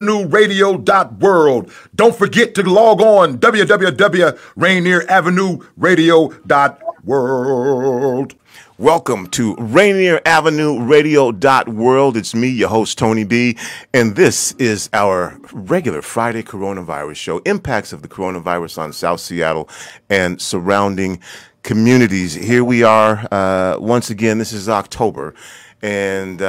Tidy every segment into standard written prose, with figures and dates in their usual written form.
Radio.world. Don't forget to log on www.rainieravenue Radio.world. Welcome to Rainier Avenue Radio.world. It's me, your host, Tony B., and this is our regular Friday coronavirus show, impacts of the coronavirus on South Seattle and surrounding communities. Here we are once again. This is October. And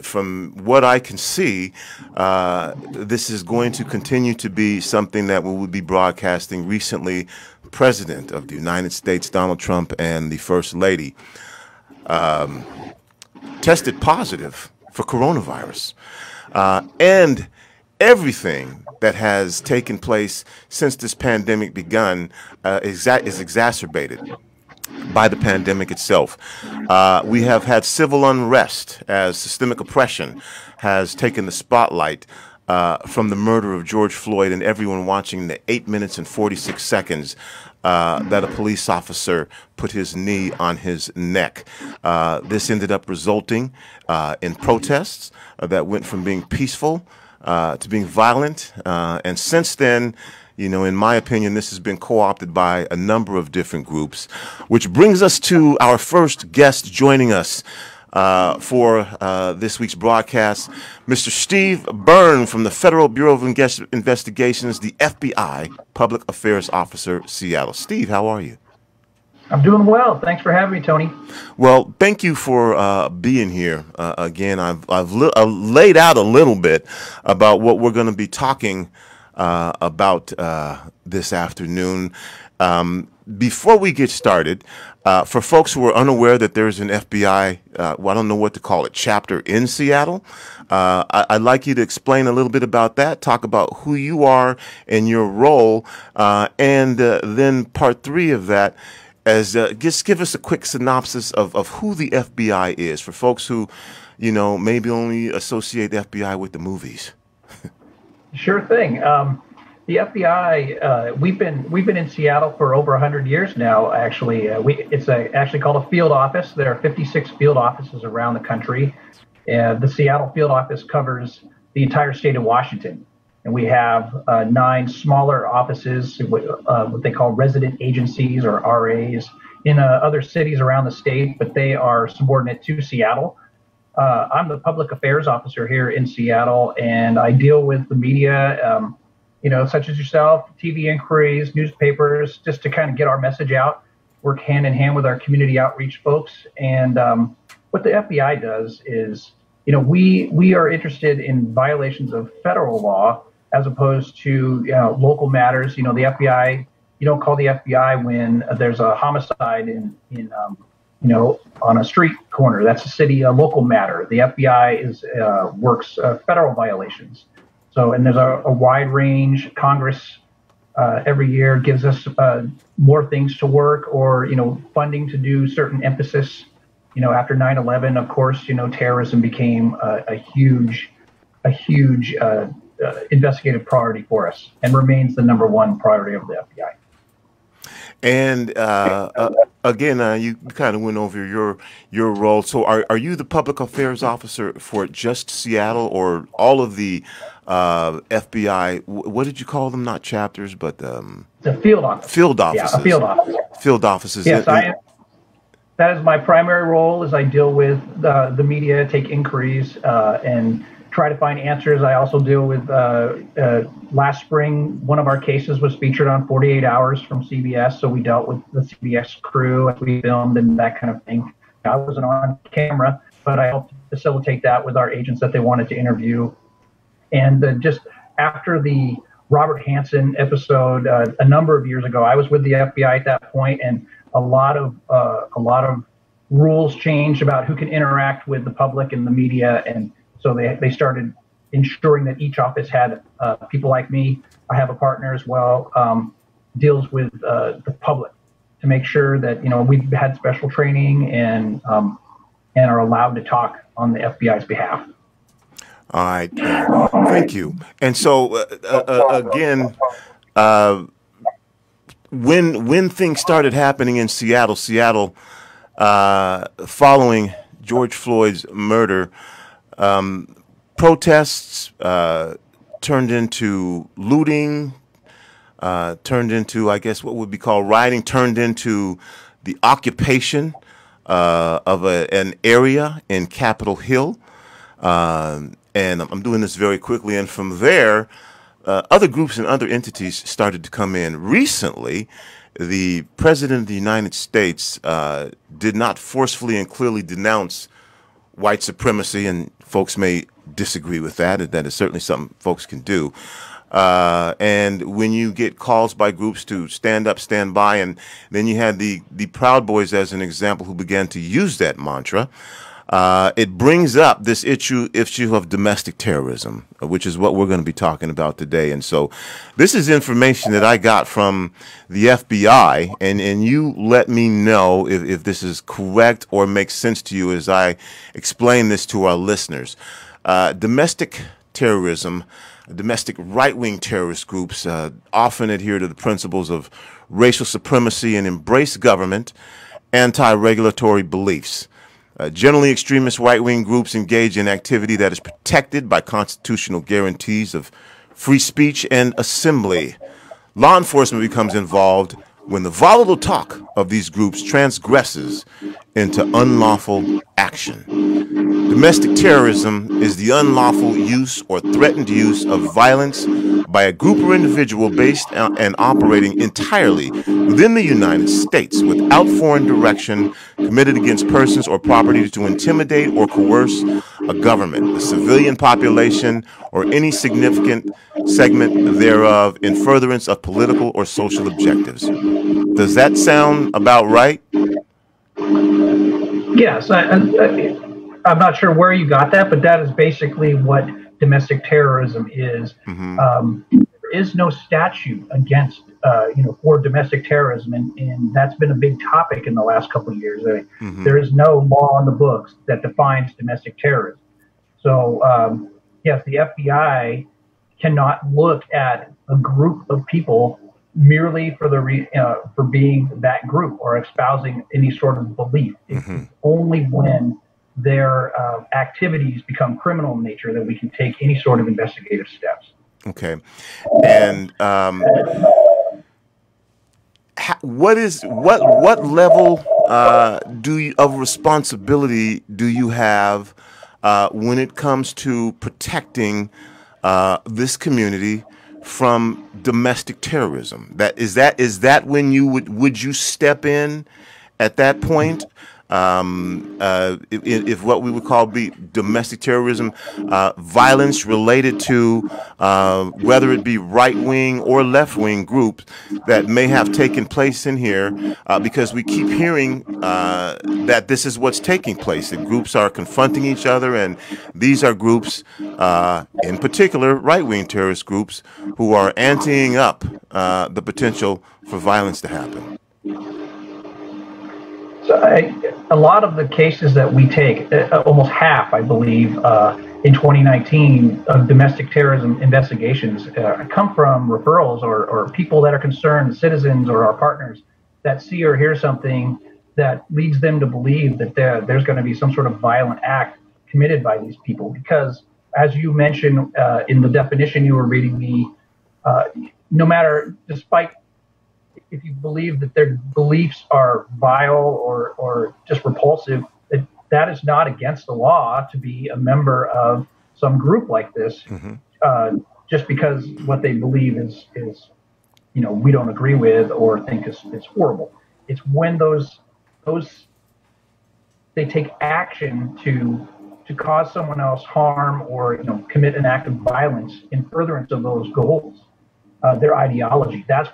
from what I can see, this is going to continue to be something that we will be broadcasting. Recently, President of the United States, Donald Trump, and the First Lady tested positive for coronavirus. And everything that has taken place since this pandemic begun is exacerbated by the pandemic itself. We have had civil unrest as systemic oppression has taken the spotlight from the murder of George Floyd, and everyone watching the 8 minutes and 46 seconds that a police officer put his knee on his neck. This ended up resulting in protests that went from being peaceful to being violent. And since then, you know, in my opinion, this has been co-opted by a number of different groups, which brings us to our first guest joining us for this week's broadcast, Mr. Steve Bernd from the Federal Bureau of Investigations, the FBI Public Affairs Officer, Seattle. Steve, how are you? I'm doing well. Thanks for having me, Tony. Well, thank you for being here. Again, I've laid out a little bit about what we're going to be talking about this afternoon. Before we get started, for folks who are unaware that there's an FBI, well, I don't know what to call it, chapter in Seattle, I'd like you to explain a little bit about that, talk about who you are and your role, and then part three of that, as just give us a quick synopsis of who the FBI is for folks who, you know, maybe only associate the FBI with the movies. Sure thing. The FBI, we've been in Seattle for over 100 years now. Actually, it's actually called a field office. There are 56 field offices around the country. The Seattle field office covers the entire state of Washington, and we have 9 smaller offices, what they call resident agencies or RAs, in other cities around the state, but they are subordinate to Seattle. I'm the public affairs officer here in Seattle, and I deal with the media, you know, such as yourself, TV inquiries, newspapers, just to kind of get our message out, work hand in hand with our community outreach folks. And what the FBI does is, you know, we are interested in violations of federal law as opposed to, you know, local matters. You know, the FBI, you don't call the FBI when there's a homicide in you know, on a street corner. That's a local matter. The FBI works federal violations. So, and there's a wide range. Congress every year gives us more things to work, or, you know, funding to do certain emphasis. You know, after 9/11, of course, you know, terrorism became a huge investigative priority for us, and remains the #1 priority of the FBI. And again, you kind of went over your role. So are you the public affairs officer for just Seattle, or all of the FBI? What did you call them? Not chapters, but the field office. Field offices. Yeah, a field office. Field offices. Yes, I am. That is my primary role. Is I deal with the media, take inquiries, and try to find answers. I also deal with, last spring, one of our cases was featured on 48 Hours from CBS, so we dealt with the CBS crew as we filmed and that kind of thing. I wasn't on camera, but I helped facilitate that with our agents that they wanted to interview. And just after the Robert Hansen episode a number of years ago, I was with the FBI at that point, and a lot of rules changed about who can interact with the public and the media, and so they started ensuring that each office had people like me. I have a partner as well, deals with the public to make sure that, you know, we've had special training and are allowed to talk on the FBI's behalf. All right, thank you. And so again, when things started happening in Seattle, following George Floyd's murder, protests, turned into looting, turned into, I guess, what would be called rioting, turned into the occupation of an area in Capitol Hill. And I'm doing this very quickly. And from there, other groups and other entities started to come in. Recently, the President of the United States did not forcefully and clearly denounce white supremacy, and folks may disagree with that. That is certainly something folks can do. And when you get calls by groups to stand up, stand by, and then you had the Proud Boys as an example who began to use that mantra, it brings up this issue of domestic terrorism, which is what we're going to be talking about today. And so this is information that I got from the FBI, and you let me know if this is correct or makes sense to you as I explain this to our listeners. Domestic terrorism, domestic right-wing terrorist groups often adhere to the principles of racial supremacy and embrace government anti-regulatory beliefs. Generally, extremist right-wing groups engage in activity that is protected by constitutional guarantees of free speech and assembly. Law enforcement becomes involved when the volatile talk of these groups transgresses into unlawful action. Domestic terrorism is the unlawful use or threatened use of violence by a group or individual based and operating entirely within the United States without foreign direction, committed against persons or property to intimidate or coerce a government, the civilian population, or any significant segment thereof in furtherance of political or social objectives. Does that sound about right? Yes, I'm not sure where you got that, but that is basically what domestic terrorism is. There is no statute against, for domestic terrorism, and that's been a big topic in the last couple of years. There is no law on the books that defines domestic terrorism. So, yes, the FBI cannot look at a group of people merely for for being that group or espousing any sort of belief. It's only when their activities become criminal in nature that we can take any sort of investigative steps. Okay, and what level of responsibility do you have when it comes to protecting this community from domestic terrorism? Is that when you would you step in at that point? If what we would call be domestic terrorism, violence related to whether it be right-wing or left-wing groups that may have taken place in here, because we keep hearing that this is what's taking place, that groups are confronting each other, and these are groups, in particular right-wing terrorist groups, who are anteing up the potential for violence to happen. So a lot of the cases that we take, almost half, I believe, in 2019 of domestic terrorism investigations come from referrals or people that are concerned, citizens or our partners that see or hear something that leads them to believe that there's going to be some sort of violent act committed by these people. Because as you mentioned in the definition you were reading me, no matter, despite if you believe that their beliefs are vile or just repulsive, that is not against the law to be a member of some group like this, just because what they believe is we don't agree with or think is horrible. It's when those they take action to cause someone else harm or commit an act of violence in furtherance of those goals. Their ideology. That's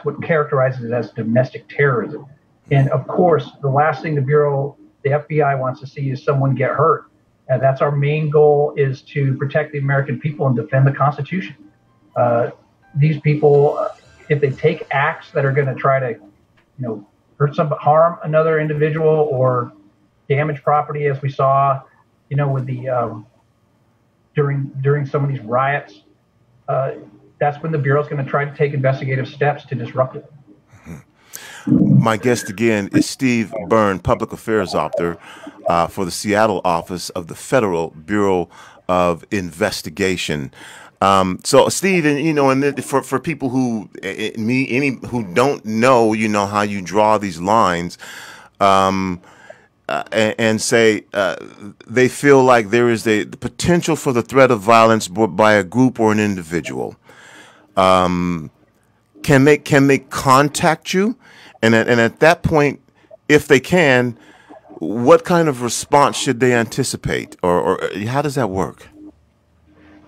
what characterizes it as domestic terrorism. And of course, the last thing the FBI wants to see is someone get hurt. And that's our main goal, is to protect the American people and defend the Constitution. These people, if they take acts that are going to try to, harm another individual or damage property, as we saw, with the during some of these riots. That's when the Bureau is going to try to take investigative steps to disrupt it. My guest again is Steve Bernd, Public Affairs Officer for the Seattle office of the Federal Bureau of Investigation. So Steve, and for people who who don't know, how you draw these lines, and say they feel like there is the potential for the threat of violence by a group or an individual. Can they contact you? And at that point, if they can, what kind of response should they anticipate, or how does that work?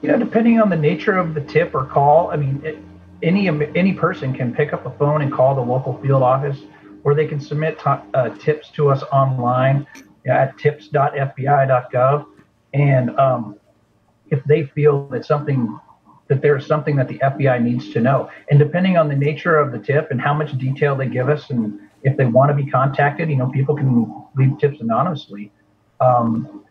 Depending on the nature of the tip or call, I mean, any person can pick up a phone and call the local field office, or they can submit tips to us online at tips.fbi.gov. And if they feel that there's something that the FBI needs to know, and depending on the nature of the tip and how much detail they give us, and if they want to be contacted, people can leave tips anonymously.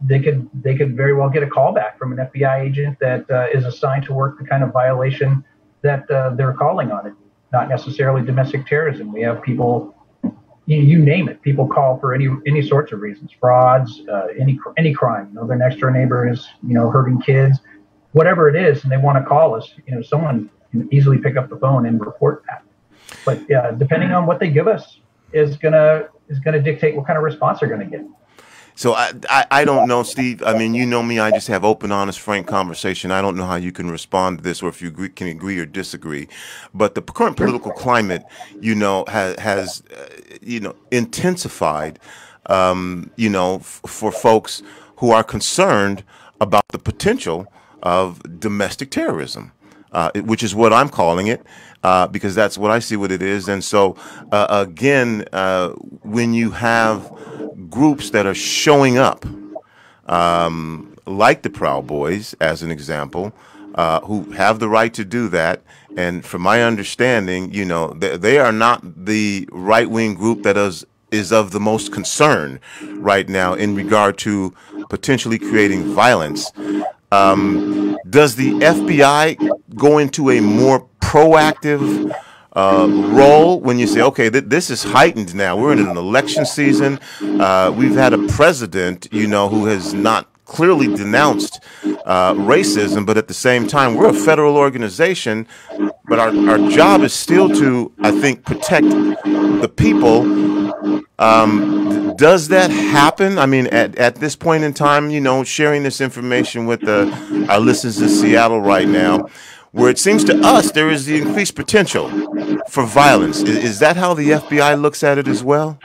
They could very well get a call back from an FBI agent that is assigned to work the kind of violation that they're calling on it. Not necessarily domestic terrorism. We have people, you name it. People call for any sorts of reasons, frauds, any crime. Their next door neighbor is hurting kids, whatever it is, and they want to call us. Someone can easily pick up the phone and report that. But depending on what they give us is gonna dictate what kind of response they're gonna get. So I don't know, Steve. I mean, you know me. I just have open, honest, frank conversation. I don't know how you can respond to this, or if you can agree or disagree. But the current political climate, has intensified, for folks who are concerned about the potential of domestic terrorism, which is what I'm calling it, because that's what I see what it is. And so, again, when you have groups that are showing up, like the Proud Boys, as an example, who have the right to do that. And from my understanding, they are not the right-wing group that is of the most concern right now in regard to potentially creating violence. Does the FBI go into a more proactive role when you say, okay, this is heightened now? We're in an election season. We've had a president, who has not clearly denounced racism, but at the same time, we're a federal organization, but our job is still to, I think, protect the people. Does that happen? I mean, at this point in time, sharing this information with our listeners in Seattle right now, where it seems to us there is the increased potential for violence. Is that how the FBI looks at it as well?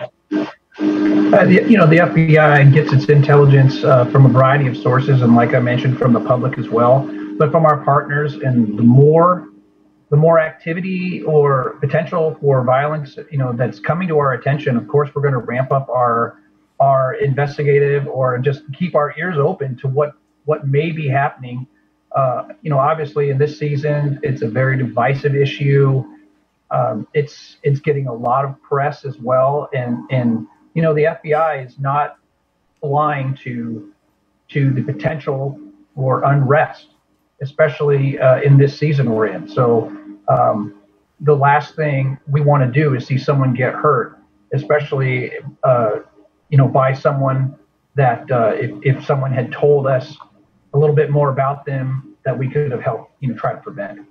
The FBI gets its intelligence from a variety of sources, and like I mentioned, from the public as well, but from our partners. And the more activity or potential for violence, that's coming to our attention, of course, we're going to ramp up our investigative, or just keep our ears open to what may be happening. Obviously in this season, it's a very divisive issue. It's getting a lot of press as well. And the FBI is not blind to the potential for unrest, especially in this season we're in. So the last thing we want to do is see someone get hurt, especially, by someone that if someone had told us a little bit more about them, that we could have helped, try to prevent.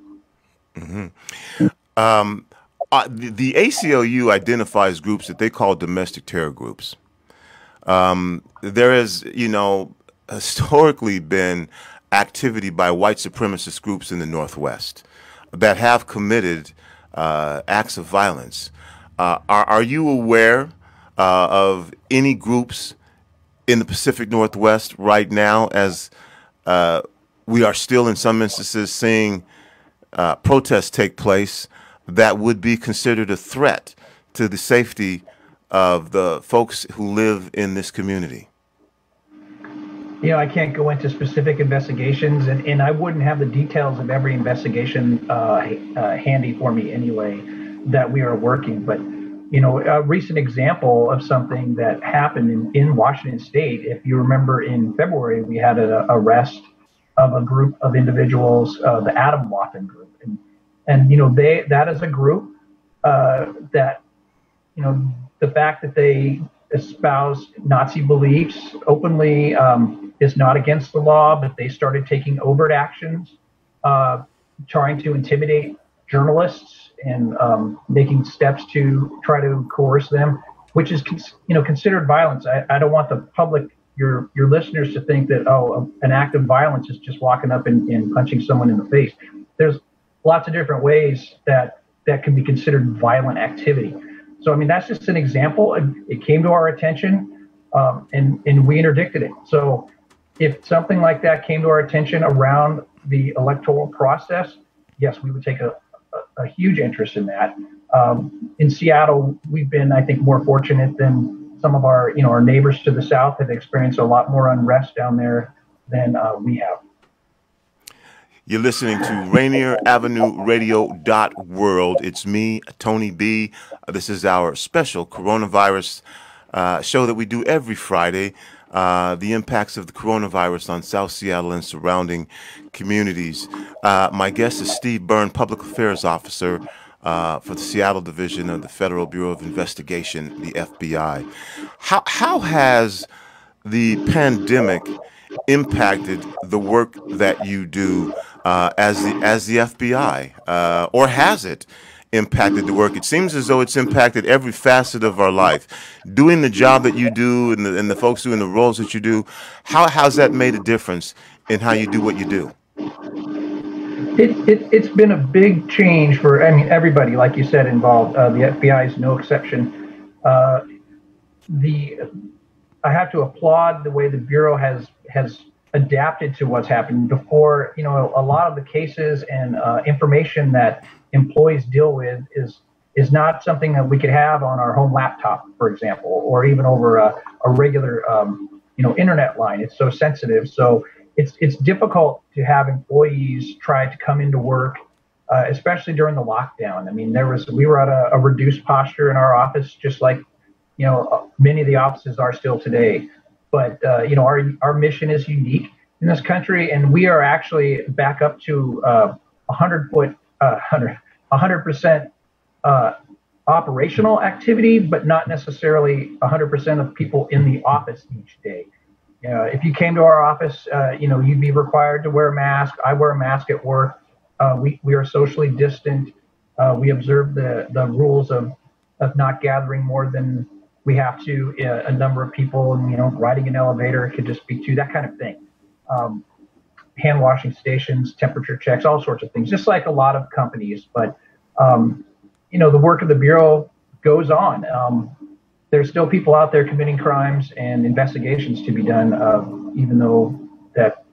Mm-hmm. The ACLU identifies groups that they call domestic terror groups. There has, historically been activity by white supremacist groups in the Northwest that have committed acts of violence. Are you aware of any groups in the Pacific Northwest right now, as we are still in some instances seeing protests take place that would be considered a threat to the safety of the folks who live in this community? I can't go into specific investigations, and I wouldn't have the details of every investigation handy for me anyway that we are working. But, a recent example of something that happened in Washington State, if you remember, in February, we had an arrest of a group of individuals, the Adam Waffen group. And that is a group that, the fact that they espouse Nazi beliefs openly is not against the law, but they started taking overt actions trying to intimidate journalists and making steps to try to coerce them, which is considered violence. I don't want the public, your listeners, to think that an act of violence is just walking up and punching someone in the face. There's lots of different ways that can be considered violent activity. So I mean, that's just an example. It came to our attention, and we interdicted it. So if something like that came to our attention around the electoral process, yes, we would take a huge interest in that. In Seattle, we've been, I think, more fortunate than some of our neighbors to the south have experienced a lot more unrest down there than we have. You're listening to Rainier Avenue Radio.world. It's me, Tony B. This is our special coronavirus show that we do every Friday. The impacts of the coronavirus on South Seattle and surrounding communities. My guest is Steve Bernd, Public Affairs Officer for the Seattle Division of the Federal Bureau of Investigation, the FBI. How has the pandemic impacted the work that you do as the FBI, or has it impacted the work? It seems as though it's impacted every facet of our life. Doing the job that you do and the folks doing the roles that you do, how's that made a difference in how you do what you do? It's been a big change for, everybody, like you said, involved. The FBI is no exception. I have to applaud the way the Bureau has adapted to what's happened. Before, a lot of the cases and information that employees deal with is not something that we could have on our home laptop, for example, or even over a regular internet line. It's so sensitive. So it's difficult to have employees try to come into work, especially during the lockdown. I mean, we were at a reduced posture in our office, just like many of the offices are still today. But our mission is unique in this country, and we are actually back up to 100% operational activity, but not necessarily 100% of people in the office each day. If you came to our office, you'd be required to wear a mask. I wear a mask at work. We are socially distant. We observe the rules of not gathering more than we have to, a number of people, and riding an elevator, it could just be two, that kind of thing. Hand washing stations, temperature checks, all sorts of things, just like a lot of companies. But the work of the Bureau goes on. There's still people out there committing crimes and investigations to be done, even though that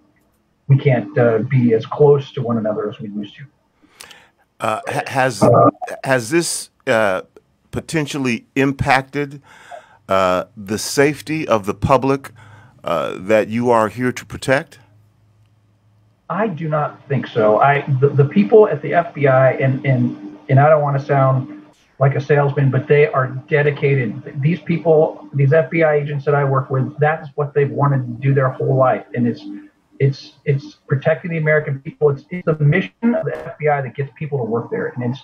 we can't be as close to one another as we used to. Has this potentially impacted the safety of the public that you are here to protect? I do not think so. The people at the FBI, and I don't want to sound like a salesman, but they are dedicated. These people, these FBI agents that I work with, that's what they've wanted to do their whole life, and it's protecting the American people. It's the mission of the FBI that gets people to work there, and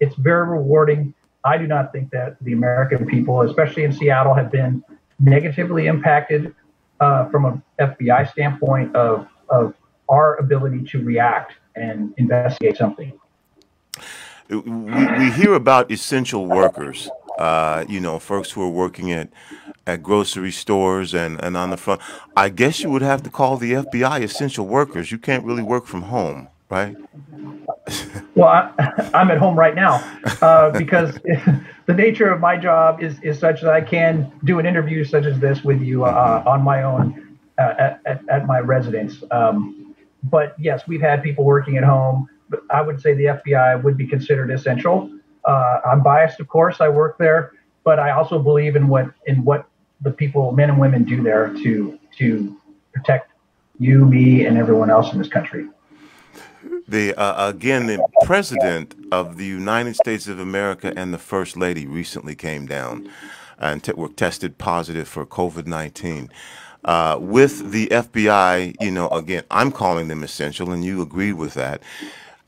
it's very rewarding. I do not think that the American people, especially in Seattle, have been negatively impacted from an FBI standpoint of our ability to react and investigate something. We hear about essential workers, folks who are working at grocery stores and on the front. I guess you would have to call the FBI essential workers. You can't really work from home, right? Well, I'm at home right now because the nature of my job is such that I can do an interview such as this with you on my own at my residence. But yes, we've had people working at home. But I would say the FBI would be considered essential. I'm biased, of course. I work there, but I also believe in what the people, men and women, do there to protect you, me, and everyone else in this country. The president of the United States of America and the First Lady recently came down and were tested positive for COVID-19. With the FBI, again, I'm calling them essential, and you agree with that.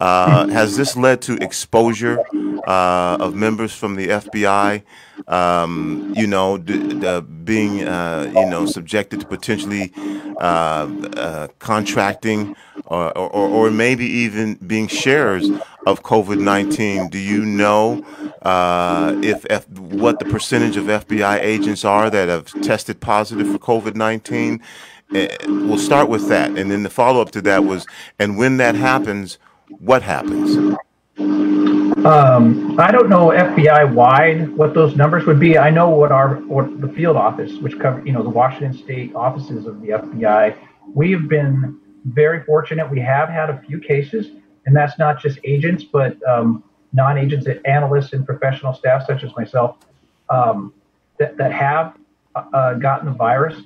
Has this led to exposure of members from the FBI, being, subjected to potentially contracting or maybe even being sharers of COVID-19? Do you know what the percentage of FBI agents are that have tested positive for COVID-19? We'll start with that, and then the follow-up to that was, and when that happens, what happens? I don't know FBI wide what those numbers would be. I know what the field office, which covers the Washington State offices of the FBI. We have been very fortunate. We have had a few cases, and that's not just agents, but non-agents, analysts, and professional staff such as myself that have gotten the virus.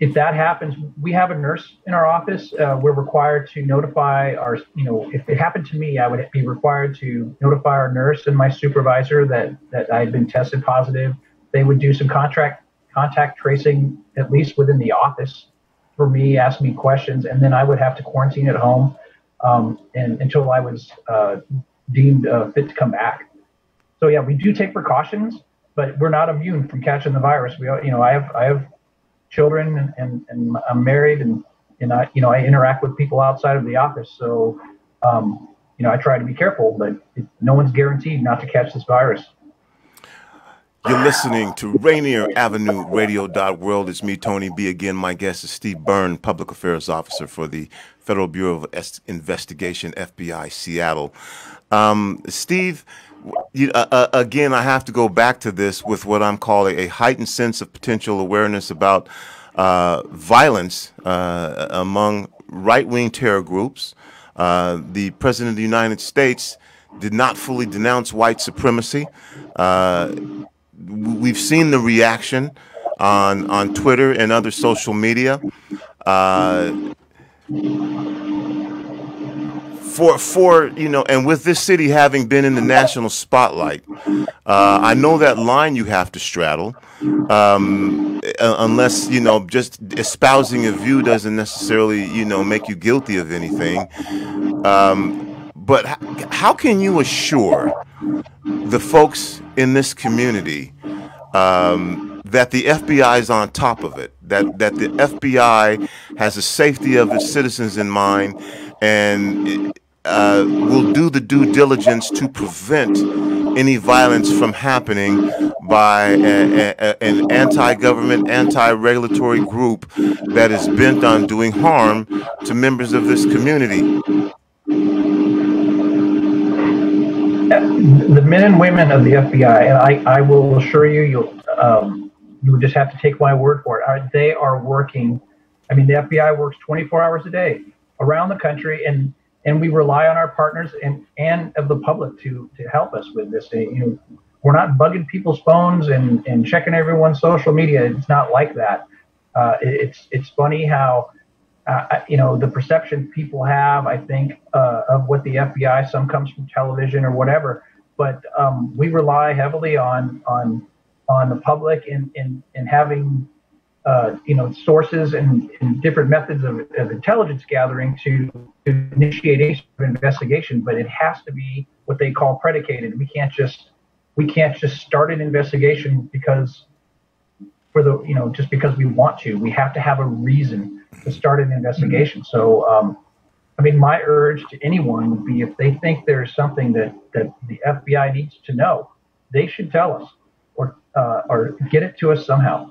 If that happens, we have a nurse in our office. We're required to notify if it happened to me, I would be required to notify our nurse and my supervisor that I had been tested positive. They would do some contact tracing, at least within the office, for me, ask me questions, and then I would have to quarantine at home and until I was deemed fit to come back. So yeah, we do take precautions, but we're not immune from catching the virus. I have children and I'm married and I interact with people outside of the office. So, I try to be careful, but no one's guaranteed not to catch this virus. You're listening to Rainier Avenue Radio .world. It's me, Tony B. Again, my guest is Steve Bernd, Public Affairs Officer for the Federal Bureau of Investigation, FBI, Seattle. Steve, again, I have to go back to this with what I'm calling a heightened sense of potential awareness about violence among right-wing terror groups. The President of the United States did not fully denounce white supremacy. We've seen the reaction on Twitter and other social media. And with this city having been in the national spotlight, I know that line you have to straddle, unless, just espousing a view doesn't necessarily, make you guilty of anything. But how can you assure the folks in this community that the FBI is on top of it, that the FBI has the safety of its citizens in mind and will do the due diligence to prevent any violence from happening by an anti-government, anti-regulatory group that is bent on doing harm to members of this community? The men and women of the FBI, and I will assure you, you would just have to take my word for it. They are working. I mean, the FBI works 24 hours a day around the country, and we rely on our partners and of the public to help us with this. We're not bugging people's phones and checking everyone's social media. It's not like that. It's funny how the perception people have, I think, of what the FBI, some comes from television or whatever, but we rely heavily on the public and having sources and different methods of intelligence gathering to initiate a sort of investigation. But it has to be what they call predicated. We can't just start an investigation because just because we want to. We have to have a reason to start an investigation. So, my urge to anyone would be, if they think there's something that the FBI needs to know, they should tell us or get it to us somehow.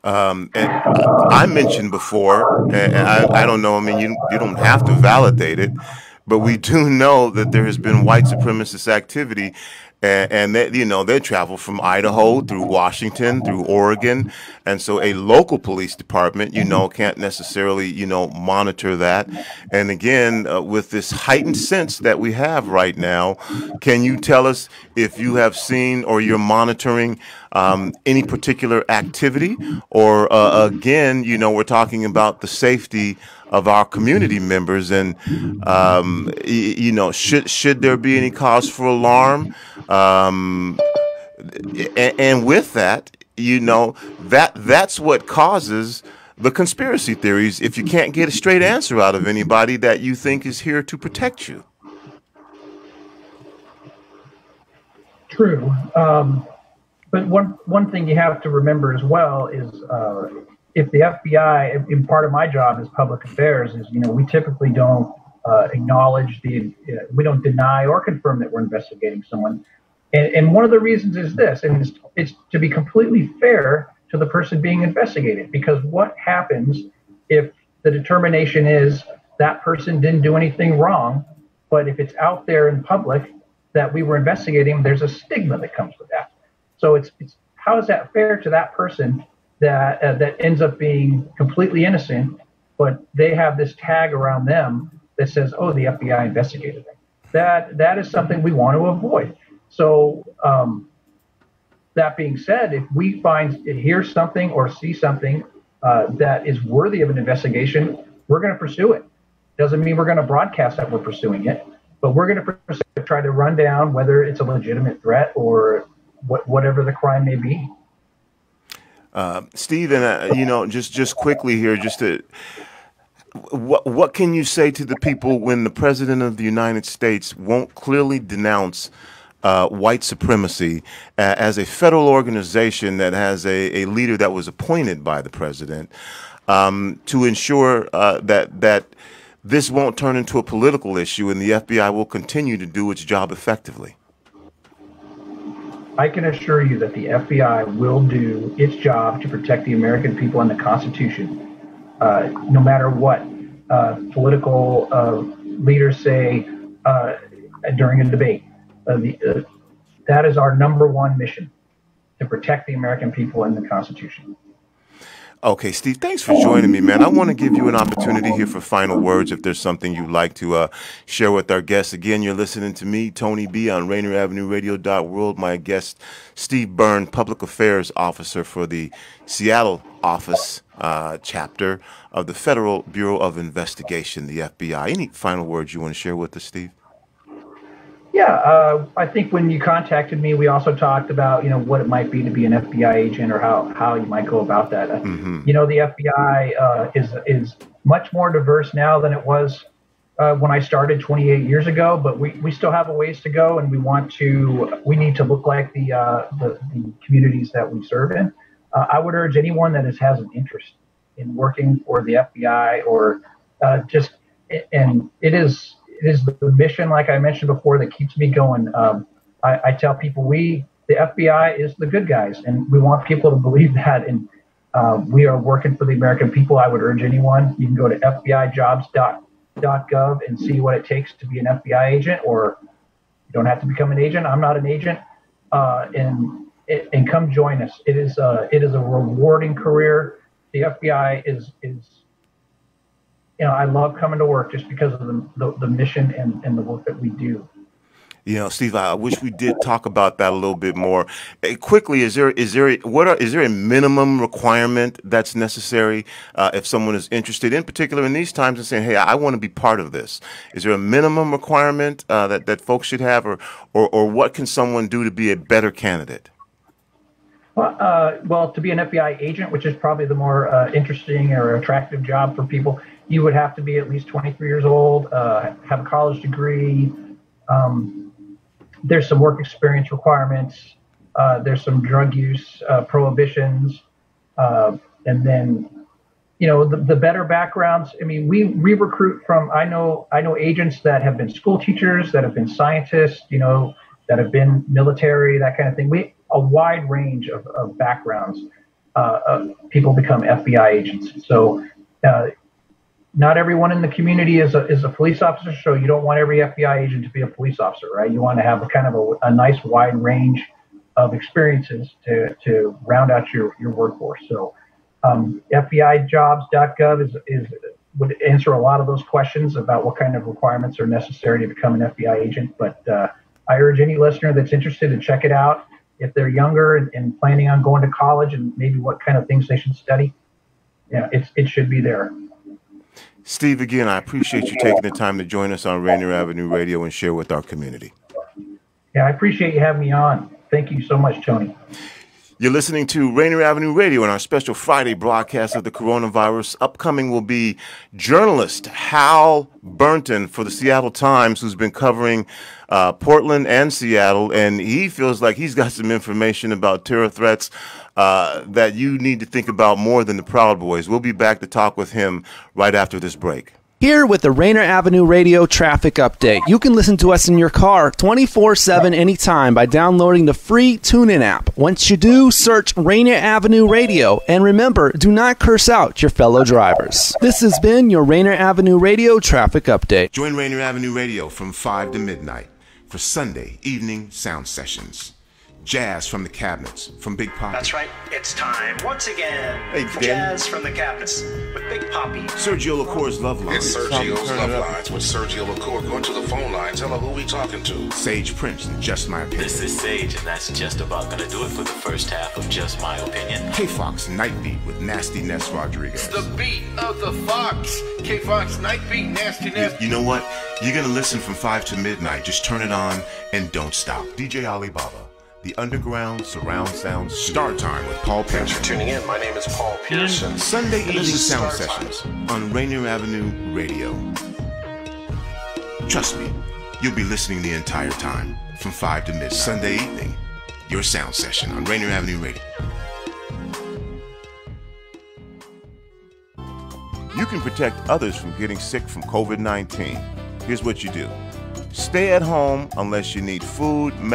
And I mentioned before, and I don't know, you don't have to validate it, but we do know that there has been white supremacist activity, and they travel from Idaho through Washington, through Oregon, and so a local police department, can't necessarily, monitor that. And again, with this heightened sense that we have right now, can you tell us if you have seen or you're monitoring any particular activity, or again, we're talking about the safety of our community members, and should there be any cause for alarm? And with that, that's what causes the conspiracy theories if you can't get a straight answer out of anybody that you think is here to protect you. True. But one thing you have to remember as well is if the FBI, and part of my job as public affairs is, we typically don't acknowledge we don't deny or confirm that we're investigating someone. And one of the reasons is this, and it's to be completely fair to the person being investigated, because what happens if the determination is that person didn't do anything wrong, but if it's out there in public that we were investigating, there's a stigma that comes with that. So it's how is that fair to that person that ends up being completely innocent, but they have this tag around them that says, "Oh, the FBI investigated them." That is something we want to avoid. So that being said, if we hear something or see something that is worthy of an investigation, we're going to pursue it. Doesn't mean we're going to broadcast that we're pursuing it, but we're going to try to run down whether it's a legitimate threat or whatever the crime may be. Steve, and just quickly here, what can you say to the people when the President of the United States won't clearly denounce white supremacy as a federal organization that has a leader that was appointed by the president to ensure that this won't turn into a political issue and the FBI will continue to do its job effectively? I can assure you that the FBI will do its job to protect the American people and the Constitution, no matter what political leaders say during a debate. That is our number one mission, to protect the American people and the Constitution. Okay, Steve, thanks for joining me, man. I want to give you an opportunity here for final words if there's something you'd like to share with our guests. Again, you're listening to me, Tony B, on Rainier Avenue Radio.world. My guest, Steve Bernd, Public Affairs Officer for the Seattle office chapter of the Federal Bureau of Investigation, the FBI. Any final words you want to share with us, Steve? Yeah, I think when you contacted me, we also talked about, what it might be to be an FBI agent or how you might go about that. Mm-hmm. The FBI is much more diverse now than it was when I started 28 years ago, but we still have a ways to go, and we need to look like the communities that we serve in. I would urge anyone that has an interest in working for the FBI or and it is the mission, like I mentioned before, that keeps me going. I tell people the FBI is the good guys, and we want people to believe that. And we are working for the American people. I would urge anyone, you can go to FBIjobs.gov and see what it takes to be an FBI agent, or you don't have to become an agent. I'm not an agent, and come join us. It is a rewarding career. The FBI is. I love coming to work just because of the mission and the work that we do. Steve, I wish we did talk about that a little bit more. Quickly, is there a minimum requirement that's necessary if someone is interested, in particular in these times, and saying, "Hey, I want to be part of this"? Is there a minimum requirement that folks should have, or what can someone do to be a better candidate? Well, to be an FBI agent, which is probably the more interesting or attractive job for people, you would have to be at least 23 years old, have a college degree. There's some work experience requirements. There's some drug use prohibitions. And then, the better backgrounds. I mean, we recruit from, I know agents that have been school teachers, that have been scientists, that have been military, that kind of thing. A wide range of backgrounds. People become FBI agents. So not everyone in the community is a police officer, so you don't want every FBI agent to be a police officer, right? You want to have a nice wide range of experiences to round out your workforce. So FBIjobs.gov would answer a lot of those questions about what kind of requirements are necessary to become an FBI agent. But I urge any listener that's interested to check it out. If they're younger and planning on going to college and maybe what kind of things they should study, it should be there. Steve, again, I appreciate you taking the time to join us on Rainier Avenue Radio and share with our community. Yeah, I appreciate you having me on. Thank you so much, Tony. You're listening to Rainier Avenue Radio in our special Friday broadcast of the coronavirus. Upcoming will be journalist Hal Bernd for the Seattle Times, who's been covering Portland and Seattle, and he feels like he's got some information about terror threats that you need to think about more than the Proud Boys. We'll be back to talk with him right after this break. Here with the Rainier Avenue Radio traffic update. You can listen to us in your car 24/7 anytime by downloading the free TuneIn app. Once you do, search Rainier Avenue Radio. And remember, do not curse out your fellow drivers. This has been your Rainier Avenue Radio traffic update. Join Rainier Avenue Radio from 5 to midnight for Sunday evening sound sessions. Jazz from the Cabinets, from Big Poppy. That's right, it's time once again for Ben. Jazz from the Cabinets with Big Poppy. Sergio LaCour's Love Line. It's Sergio's Love Lines with Sergio LaCour. Go to the phone line, tell her who we talking to. Sage Prince and Just My Opinion. This is Sage, and that's just about gonna do it for the first half of Just My Opinion. K-Fox Night Beat with Nasty Ness Rodriguez. The beat of the Fox. K-Fox Night Beat, Nasty Ness. You know what? You're going to listen from 5 to midnight. Just turn it on and don't stop. DJ Alibaba. The Underground Surround Sound Star Time with Paul Thanks for Pearson. tuning in. My name is Paul Pearson. Sunday And evening this is sound Star Time. sessions on Rainier Avenue Radio. Trust me, you'll be listening the entire time from 5 to midnight. Sunday evening, your sound session on Rainier Avenue Radio. You can protect others from getting sick from COVID-19. Here's what you do. Stay at home unless you need food,